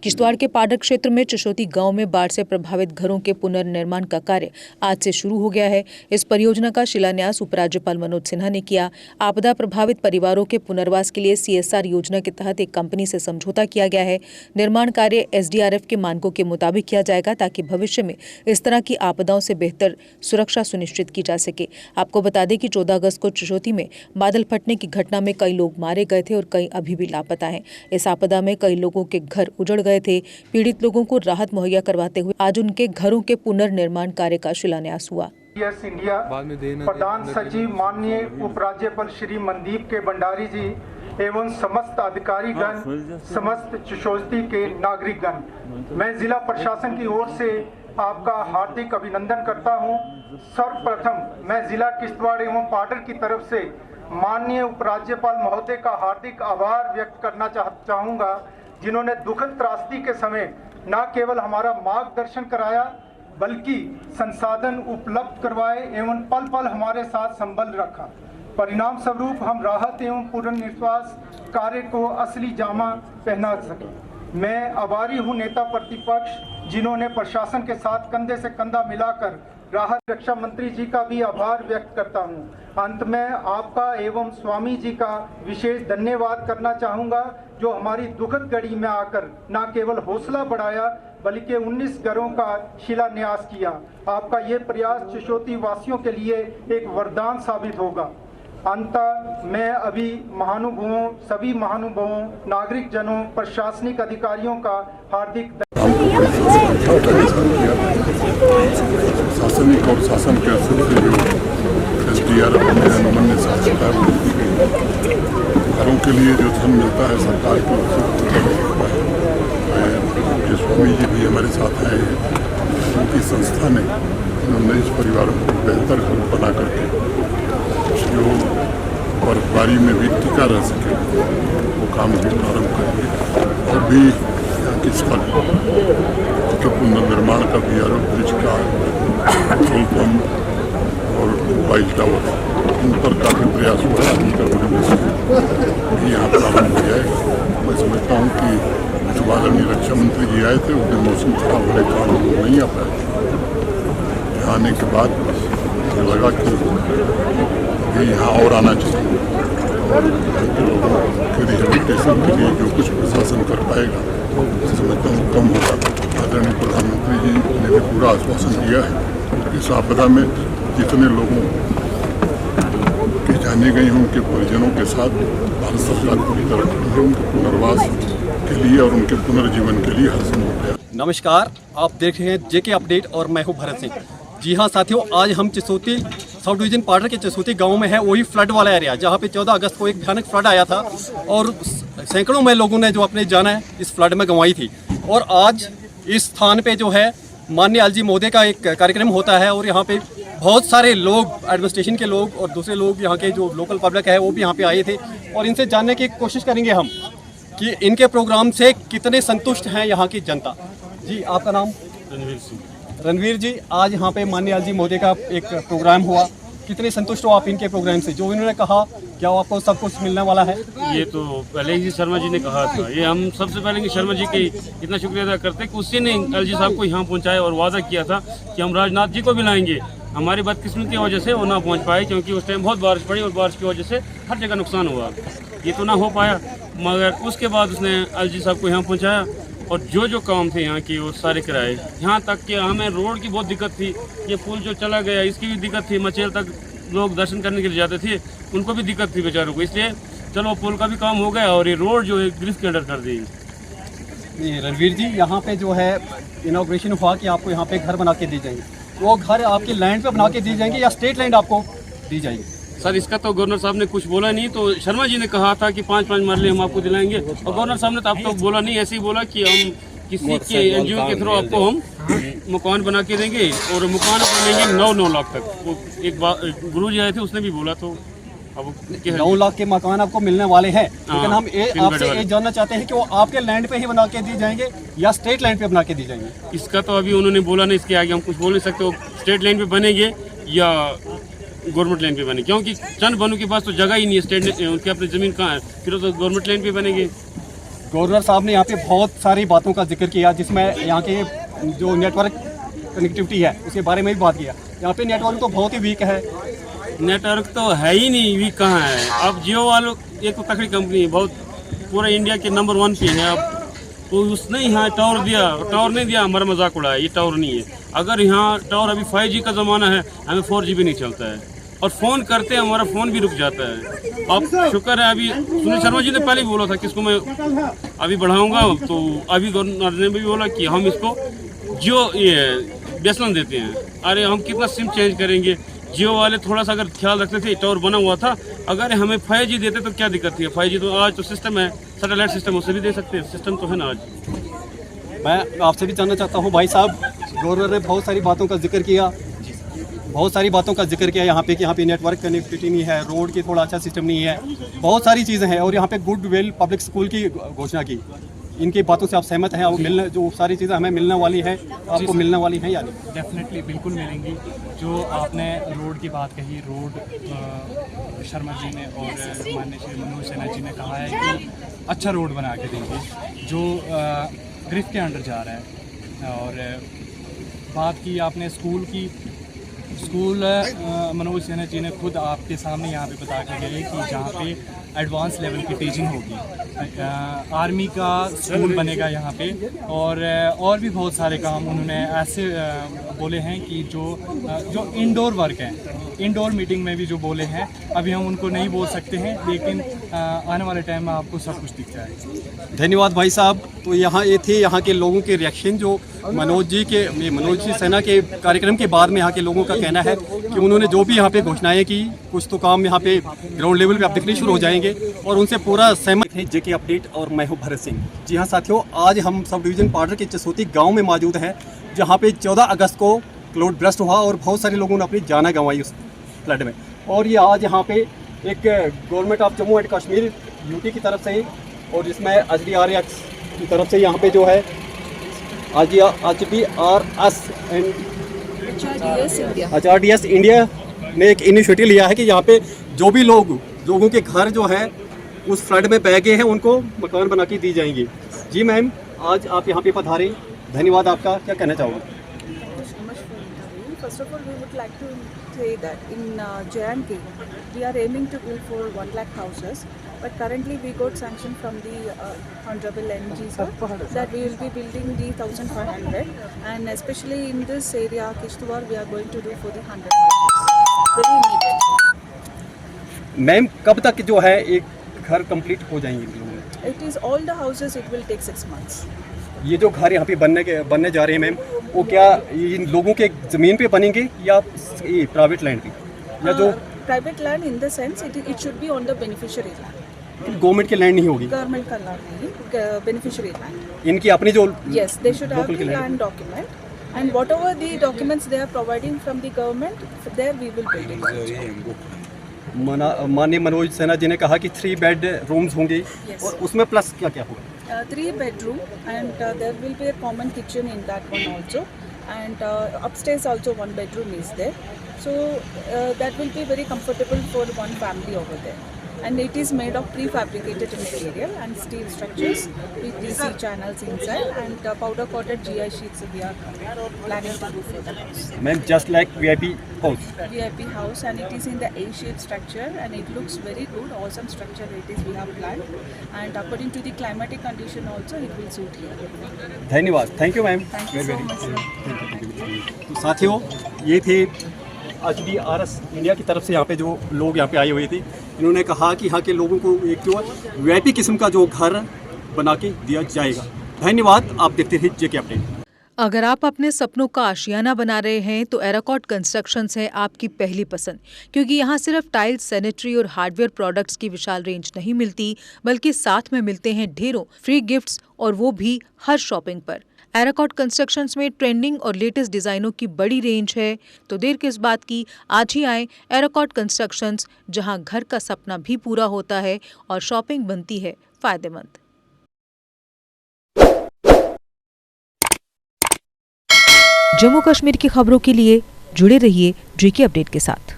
किश्तवाड़ के पाडर क्षेत्र में चशोती गांव में बाढ़ से प्रभावित घरों के पुनर्निर्माण का कार्य आज से शुरू हो गया है। इस परियोजना का शिलान्यास उपराज्यपाल मनोज सिन्हा ने किया। आपदा प्रभावित परिवारों के पुनर्वास के लिए CSR योजना के तहत एक कंपनी से समझौता किया गया है। निर्माण कार्य SDRF के मानकों के मुताबिक किया जाएगा ताकि भविष्य में इस तरह की आपदाओं से बेहतर सुरक्षा सुनिश्चित की जा सके। आपको बता दें कि 14 अगस्त को चशोती में बादल फटने की घटना में कई लोग मारे गए थे और कई अभी भी लापता हैं। इस आपदा में कई लोगों के घर उजड़ गए थे। पीड़ित लोगों को राहत मुहैया करवाते हुए आज उनके घरों के पुनर्निर्माण कार्य का शिलान्यास हुआ। इंडिया प्रधान सचिव माननीय उपराज्यपाल श्री मनदीप के भंडारी जी एवं समस्त अधिकारीगण, समस्त चशोती के नागरिकगण, मैं जिला प्रशासन की ओर से आपका हार्दिक अभिनंदन करता हूं। सर्वप्रथम मैं जिला किश्तवाड़ एवं पाडर की तरफ से माननीय उपराज्यपाल महोदय का हार्दिक आभार व्यक्त करना चाहूँगा, जिन्होंने दुखद त्रासदी के समय न केवल हमारा मार्गदर्शन कराया बल्कि संसाधन उपलब्ध करवाए एवं पल पल हमारे साथ संबल रखा। परिणाम स्वरूप हम राहत एवं पुनर्निर्वास कार्य को असली जामा पहना सके। मैं आभारी हूं नेता प्रतिपक्ष जिन्होंने प्रशासन के साथ कंधे से कंधा मिलाकर राहत। रक्षा मंत्री जी का भी आभार व्यक्त करता हूं। अंत में आपका एवं स्वामी जी का विशेष धन्यवाद करना चाहूँगा, जो हमारी दुखद घड़ी में आकर न केवल हौसला बढ़ाया बल्कि 19 घरों का शिलान्यास किया। आपका ये प्रयास चशोती वासियों के लिए एक वरदान साबित होगा। अंततः मैं अभी सभी महानुभावों, नागरिक जनों, प्रशासनिक अधिकारियों का हार्दिक शासनिक और शासन के स्तर से जो SDRF अनुमन्य सहायता घरों के लिए जो धन मिलता है सरकार की ओर से, उनके स्वामी जी भी हमारे साथ आए हैं। उनकी संस्था ने उन्होंने इस परिवारों को बेहतर घर बना करके जो बर्फबारी में भी टिका रह सके वो काम भी प्रारंभ करेंगे। और भी यहाँ की सड़क के पुनर्निर्माण का BRO ब्रिज का, पेट्रोल पंप और मोबाइल टावर, उन पर काफ़ी प्रयास हुआ है। भी यहाँ प्रारंभ हो जाएगा। मैं समझता हूँ कि जो आदरणीय रक्षा मंत्री जी आए थे उनके मौसम खराब होने के कारण नहीं आ पाए। यहाँ आने के बाद मुझे लगा कि यहाँ और आना चाहिए और लोगों के रिहेबिलिटेशन के लिए जो कुछ प्रशासन कर पाएगा समझता हूँ कम होगा। आदरणीय प्रधानमंत्री जी ने भी पूरा आश्वासन दिया है कि इस आपदा में जितने लोगों की जाने गई हैं उनके परिजनों के साथ भारत सरकार पूरी तरह खड़ी है उनके पुनर्वास के लिए और उनके पुनर्जीवन के लिए हर संभव प्रयास। नमस्कार, आप देख रहे हैं JK अपडेट और मैं हूँ भरत सिंह। जी हाँ साथियों, आज हम चशोती साउथ डिवीजन पाडर के चशोती गांव में है, वही फ्लड वाला एरिया जहां पे 14 अगस्त को एक भयानक फ्लड आया था और सैकड़ों में लोगों ने जो अपने जान है इस फ्लड में गंवाई थी। और आज इस स्थान पे जो है माननीय LG महोदय का एक कार्यक्रम होता है और यहाँ पे बहुत सारे लोग, एडमिनिस्ट्रेशन के लोग और दूसरे लोग, यहाँ के जो लोकल पब्लिक है वो भी यहाँ पे आए थे। और इनसे जानने की कोशिश करेंगे हम कि इनके प्रोग्राम से कितने संतुष्ट हैं यहाँ की जनता। जी, आपका नाम? रणवीर सिंह। रणवीर जी, आज यहाँ पे माननीय LG महोदय का एक प्रोग्राम हुआ, कितने संतुष्ट हो आप इनके प्रोग्राम से? जो इन्होंने कहा क्या आपको सब कुछ मिलने वाला है? ये तो पहले ही शर्मा जी ने कहा था। ये हम सबसे पहले कि शर्मा जी की इतना शुक्रिया अदा करते हैं कि उसी ने LG साहब को यहाँ पहुँचाया और वादा किया था कि हम राजनाथ जी को भी लाएंगे। हमारी बदकिस्मती की वजह से वो ना पहुँच पाए, क्योंकि उस टाइम बहुत बारिश पड़ी और बारिश की वजह से हर जगह नुकसान हुआ। ये तो ना हो पाया, मगर उसके बाद उसने LG साहब को यहाँ पहुँचाया और जो काम थे यहाँ की वो सारे कराए। यहाँ तक कि हमें रोड की बहुत दिक्कत थी, ये पुल जो चला गया इसकी भी दिक्कत थी। मचेल तक लोग दर्शन करने के लिए जाते थे, उनको भी दिक्कत थी बेचारों को, इसलिए चलो पुल का भी काम हो गया और ये रोड जो है ग्रिफ के अंडर कर दी। रणवीर जी, यहाँ पे जो है इनॉग्रेशन हुआ कि आपको यहाँ पे घर बना के दी जाएंगे, वो घर आपकी लैंड पे बना के दी जाएंगे या स्टेट लैंड आपको दी जाएगी? सर, इसका तो गवर्नर साहब ने कुछ बोला नहीं। तो शर्मा जी ने कहा था कि 5-5 मरले हम आपको दिलाएंगे और गवर्नर साहब ने तो अब तक बोला नहीं, ऐसे ही बोला कि हम किसी के NGO के थ्रू आपको हम मकान बना के देंगे और मकान बनेंगे 9 लाख तक। वो एक गुरु जी आए थे उसने भी बोला, तो अब 9 लाख के मकान आपको मिलने वाले हैं। लेकिन हम आपसे ये जानना चाहते हैं कि वो आपके लैंड पे ही बना के दी जाएंगे या स्टेट लैंड पे बना के दी जाएंगे? इसका तो अभी उन्होंने बोला नहीं, इसके आगे हम कुछ बोल नहीं सकते। वो स्टेट लैंड पे बनेंगे या गवर्नमेंट लैंड पे बने, क्योंकि चंद बनू के पास तो जगह ही नहीं है। स्टेट उनके अपनी ज़मीन कहाँ है, फिर तो गवर्नमेंट लैंड पे बनेंगे। गवर्नर साहब ने यहाँ पे बहुत सारी बातों का जिक्र किया, जिसमें यहाँ के जो नेटवर्क कनेक्टिविटी है उसके बारे में भी बात किया। यहाँ पे नेटवर्क तो बहुत ही वीक है। नेटवर्क तो है ही नहीं, वीक कहाँ है। अब जियो वालों एक तो तकड़ी कंपनी है, बहुत पूरे इंडिया के नंबर 1 पे है। अब तो उसने यहाँ टावर दिया, टावर नहीं दिया, हमारा मजाक उड़ाया, ये टावर नहीं है। अगर यहाँ टावर अभी 5G का ज़माना है, हमें 4G भी नहीं चलता है, और फ़ोन करते हैं हमारा फ़ोन भी रुक जाता है। अब शुक्र है, अभी सुनील शर्मा जी ने पहले भी बोला था कि इसको मैं अभी बढ़ाऊंगा, तो अभी गवर्नर ने भी बोला कि हम इसको जियो ये BSNL देते हैं। अरे हम कितना सिम चेंज करेंगे, जियो वाले थोड़ा सा अगर ख्याल रखते थे, टावर बना हुआ था, अगर हमें 5G देते तो क्या दिक्कत थी। 5G तो आज तो सिस्टम है, सैटेलाइट सिस्टम, उससे भी दे सकते हैं, सिस्टम तो है ना आज। मैं आपसे भी जानना चाहता हूँ भाई साहब, गवर्नर ने बहुत सारी बातों का जिक्र किया, यहाँ पे कि यहाँ पे नेटवर्क कनेक्टिविटी नहीं है, रोड की थोड़ा अच्छा सिस्टम नहीं है, बहुत सारी चीज़ें हैं, और यहाँ पे गुडविल पब्लिक स्कूल की घोषणा की। इनकी बातों से आप सहमत हैं? वो मिलने जो सारी चीज़ें हमें मिलने वाली हैं, आपको मिलने वाली हैं या नहीं? डेफिनेटली बिल्कुल मिलेंगी। जो आपने रोड की बात कही, रोड शर्मा जी ने और माननीय श्री मनोज सिन्हा जी ने कहा है कि अच्छा रोड बना के देंगे जो ग्रिफ के अंडर जा रहा है। और बात की आपने स्कूल की, स्कूल मनोज सिन्हा जी ने खुद आपके सामने यहाँ पे बता के गए कि जहाँ पे एडवांस लेवल की टीचिंग होगी, आर्मी का स्कूल बनेगा यहाँ पे, और भी बहुत सारे काम उन्होंने ऐसे बोले हैं कि जो इंडोर वर्क है, इंडोर मीटिंग में भी जो बोले हैं, अभी हम उनको नहीं बोल सकते हैं, लेकिन आने वाले टाइम में आपको सब कुछ दिख जाएगा। धन्यवाद भाई साहब। तो ये थे यहाँ के लोगों के रिएक्शन, जो मनोज जी सिन्हा के कार्यक्रम के बाद में यहाँ के लोगों का कहना है कि उन्होंने जो भी यहाँ पे घोषणाएं की, कुछ तो काम यहाँ पे ग्राउंड लेवल पे अब दिखने शुरू हो जाएंगे, और उनसे पूरा सहमत है। जेके अपडेट और मैं हूँ भरत सिंह। जी हाँ साथियों, आज हम सब डिवीज़न पार्डर के चसोती गाँव में मौजूद हैं, जहाँ पे 14 अगस्त को क्लाउड ब्रस्ट हुआ और बहुत सारे लोगों ने अपनी जान गंवाई उस फ्लड में। और ये आज यहाँ पे एक government of Jammu and Kashmir UT की तरफ से, और जिसमें HDRX की तरफ से यहाँ पे जो है HRDS इंडिया ने एक इनिशिएटिव लिया है कि यहाँ पे जो भी लोगों के घर जो है उस फ्लड में बह गए हैं, उनको मकान बना के दी जाएंगी। जी मैम, आज आप यहाँ पे पधारे, धन्यवाद आपका। क्या कहना चाहोगे? First of all, we would like to say that in J&K, we are aiming to build for 1 lakh houses, but currently we got sanction from the Honorable NG sir that we will be building the 1500, and especially in this area, Kishtwar, we are going to do for the 100 houses. Very immediate. Ma'am, कब तक जो है एक घर complete हो जाएंगे? It is all the houses, it will take 6 months. ये जो घर यहाँ पे बनने जा रहे हैं मैम, वो क्या इन लोगों के ज़मीन पे बनेंगे या प्राइवेट लैंड पे, या जो private land in the sense it should be on the beneficiary land. Government की लैंड नहीं होगी? गवर्नमेंट का लैंड नहीं, बेनिफिशियरी लैंड। इनकी अपनी जो yes, they should have the land document, and whatever the documents they are providing from the government, there we will build it. माननीय मनोज सिन्हा जी ने कहा कि 3 बेड रूम्स होंगे, Yes. और उसमें प्लस क्या क्या होगा? 3 bedroom, and there will be a common kitchen in that one also, and upstairs also 1 bedroom is there, so that will be very comfortable for one family over there, and it is made of prefabricated material and steel structures with DC channels inside, and powder coated GI sheets we are planning to do for the house. Ma'am, just like VIP house? VIP house, and it is in the A-shaped structure, and it looks very good, awesome structure it is we have planned, and according to the climatic condition also it will suit here. धन्यवाद, thank you ma'am. Thank you so much, sir. तो साथियों, ये थे HDRS India की तरफ से यहाँ पे जो लोग यहाँ पे आए हुए थे। इन्होंने कहा कि यहाँ के लोगों को एक जो VIP किस्म का जो घर बना के दिया जाएगा। धन्यवाद। आप देखते रहिए जेके अपडेट। अगर आप अपने सपनों का आशियाना बना रहे हैं तो एराकॉट कंस्ट्रक्शंस है आपकी पहली पसंद, क्योंकि यहाँ सिर्फ टाइल्स, सैनिटरी और हार्डवेयर प्रोडक्ट्स की विशाल रेंज नहीं मिलती, बल्कि साथ में मिलते हैं ढेरों फ्री गिफ्ट्स, और वो भी हर शॉपिंग पर। एराकॉट कंस्ट्रक्शंस में ट्रेंडिंग और लेटेस्ट डिजाइनों की बड़ी रेंज है, तो देर किस बात की, आज ही आए एराकॉट कंस्ट्रक्शंस, जहां घर का सपना भी पूरा होता है और शॉपिंग बनती है फायदेमंद। जम्मू कश्मीर की खबरों के लिए जुड़े रहिए जेके अपडेट के साथ।